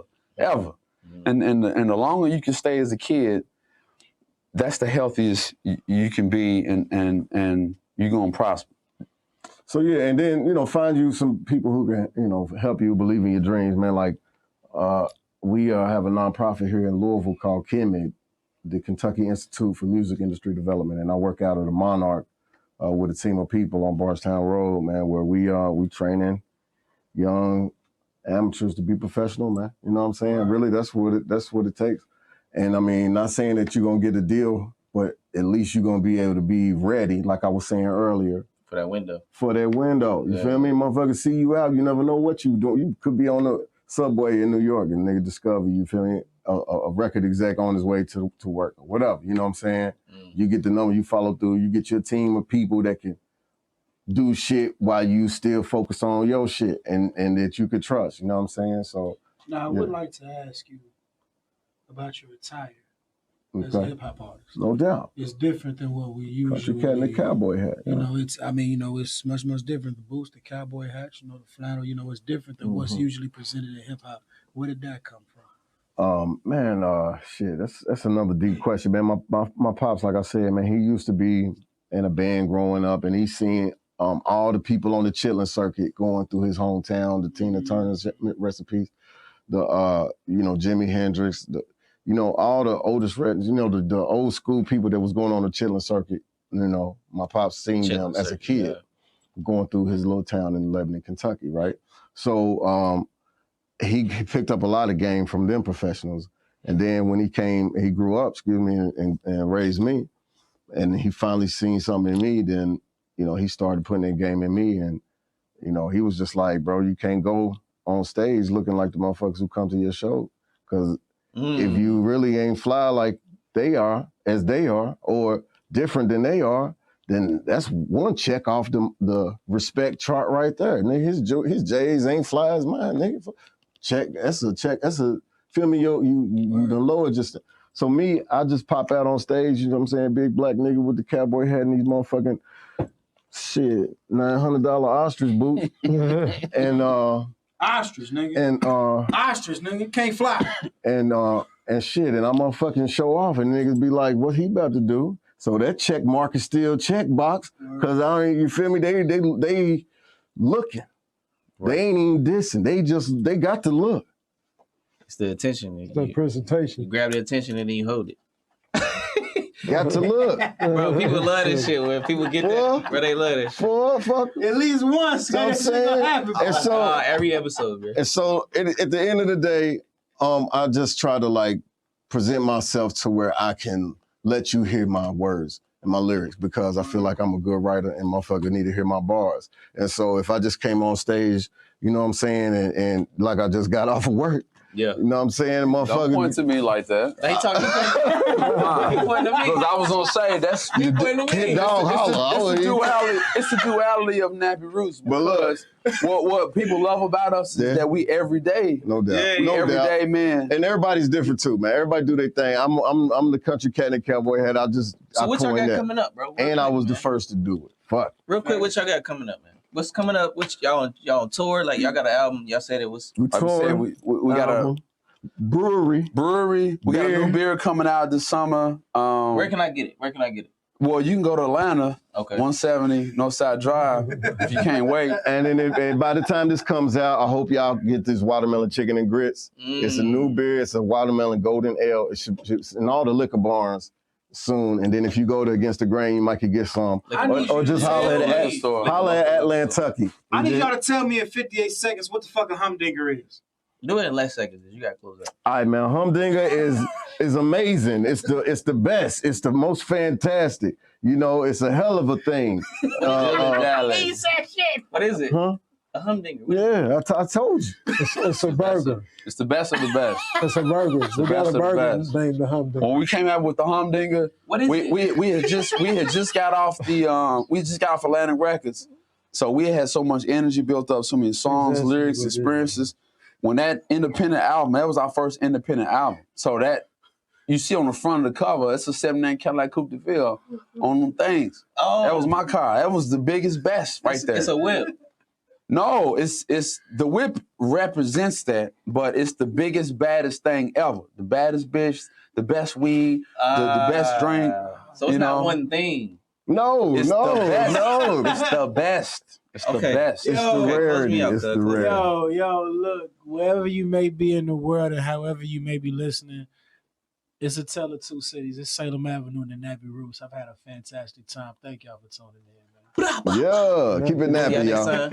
And the longer you can stay as a kid, that's the healthiest you can be, and you're gonna prosper. So yeah, and then, you know, find you some people who can, you know, help you believe in your dreams, man. Like we have a nonprofit here in Louisville called KIMI, the Kentucky Institute for Music Industry Development, and I work out of the Monarch with a team of people on Bardstown Road, man, where we training young amateurs to be professional, man. You know what I'm saying? Right. Really, that's what it takes. And I mean, not saying that you're gonna get a deal, but at least you're gonna be able to be ready, like I was saying earlier. For that window. You feel me? Motherfucker see you out, you never know what you doing. You could be on the subway in New York and nigga discover you, feel me? A record exec on his way to work or whatever, you know what I'm saying? You get the number, you follow through, you get your team of people that can do shit while you still focus on your shit and that you could trust, you know what I'm saying? So now I would like to ask you about your attire as a hip hop artist. No doubt. It's different than what we usually. Cat in the cowboy hat. You know, it's much different. The boots, the cowboy hats, you know, the flannel, you know, it's different than what's usually presented in hip hop. Where did that come from? Shit, that's another deep question, man. My pops, like I said, man, he used to be in a band growing up, and he's seen all the people on the chitlin circuit going through his hometown, the Tina Turner's recipes, the Jimi Hendrix, all the oldest records, the old school people that was going on the chitlin circuit. You know, my pops seen them as a kid going through his little town in Lebanon, Kentucky, right? So he picked up a lot of game from them professionals. And then when he grew up, and raised me, and he finally seen something in me, then, he started putting that game in me. And, he was just like, bro, you can't go on stage looking like the motherfuckers who come to your show. Because if you really ain't fly like they are as they are or different than they are, then that's one check off the respect chart right there. Nigga, his J's ain't fly as mine, nigga. Check, that's a check. That's a, feel me, you the lower just. So me, I just pop out on stage, you know what I'm saying? Big black nigga with the cowboy hat and these motherfucking shit, $900 ostrich boots. And ostrich, nigga. And ostrich, nigga, can't fly. And shit, and I'm gonna fucking show off and niggas be like, what he about to do? So that check mark is still check box, cause you feel me? They looking. Right. They ain't even dissing. They got to look. It's the attention. It's the presentation. You grab the attention and then you hold it. Got to look. Bro, people love this shit when people get that. Bro, they love this shit. Fuck. At least once. You know what I'm saying? And so, every episode, bro. And so at the end of the day, I just try to like present myself to where I can let you hear my words and my lyrics, because I feel like I'm a good writer and motherfucker need to hear my bars. And so if I just came on stage, you know what I'm saying, and like I just got off of work, yeah, you know what I'm saying, motherfucker. Don't point to me like that. They talking. He pointing to me. Because I was gonna say that's he pointing to me. It's the duality of Nappy Roots. But look, what people love about us is that we everyday. No doubt. Yeah, no everyday man. And everybody's different too, man. Everybody do their thing. I'm the country cat in the cowboy hat. So what y'all got coming up, bro? And I was the first to do it. Fuck. Real quick, what y'all got coming up, man? What's coming up? Which y'all on tour? Like y'all got an album? Y'all said it was. We got a brewery. We got a new beer coming out this summer. Where can I get it? Well, you can go to Atlanta, 170 Northside Drive, if you can't wait. And then by the time this comes out, I hope y'all get this watermelon chicken and grits. It's a new beer. It's a watermelon golden ale. It's in all the liquor barns soon. And then if you go to Against the Grain, you might could get some. Or just holler at Atlantucky. I need y'all to tell me in 58 seconds what the fuck a humdinger is. Do it in less seconds. You gotta close up. All right, man. Humdinger is amazing. It's the best. It's the most fantastic. You know, it's a hell of a thing. He said shit. What is it? Huh? A humdinger. Yeah, I told you. It's a burger. It's the best of the best. It's a burger. We got a burger named the Humdinger. When we came out with the Humdinger, what is it? We had just got off Atlantic Records, so we had so much energy built up, so many songs, lyrics, experiences. When that independent album, that was our first independent album. So that you see on the front of the cover, it's a 79 Cadillac Coupe de Ville on them things. Oh, that was my car. That was the biggest, best right there. It's a whip. No, it's the whip represents that, but it's the biggest, baddest thing ever. The baddest bitch, the best weed, the best drink. So it's not one thing. No. It's the best. It's the best. It's the rarity. It's the rarity. Yo, look, wherever you may be in the world and however you may be listening, it's a tale of two cities. It's Salem Avenue and the Nappy Roots. I've had a fantastic time. Thank y'all for tuning in, man. Yeah, keep it nappy, y'all.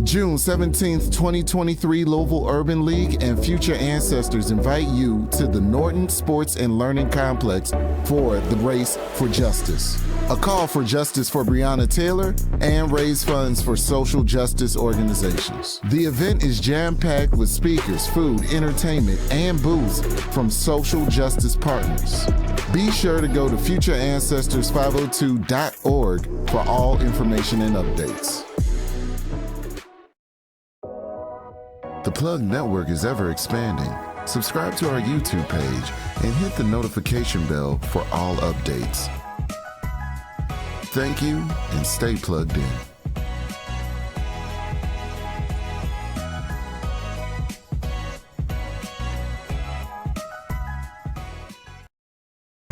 June 17th, 2023, Louisville Urban League and Future Ancestors invite you to the Norton Sports and Learning Complex for the Race for Justice. A call for justice for Breonna Taylor and raise funds for social justice organizations. The event is jam-packed with speakers, food, entertainment, and booths from social justice partners. Be sure to go to futureancestors502.org for all information and updates. The Plug Network is ever expanding. Subscribe to our YouTube page and hit the notification bell for all updates. Thank you and stay plugged in.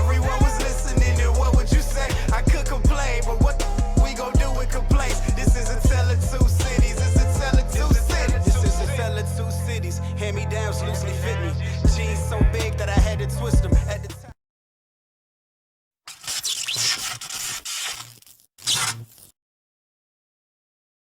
Everyone was listening, and what would you say? I could complain, but what we gon' do with complaints? This is a tale of two cities. It's a tale of two cities. This is a tale of two cities. Hand-me-downs loosely fit me. Jeans so big that I had to twist them.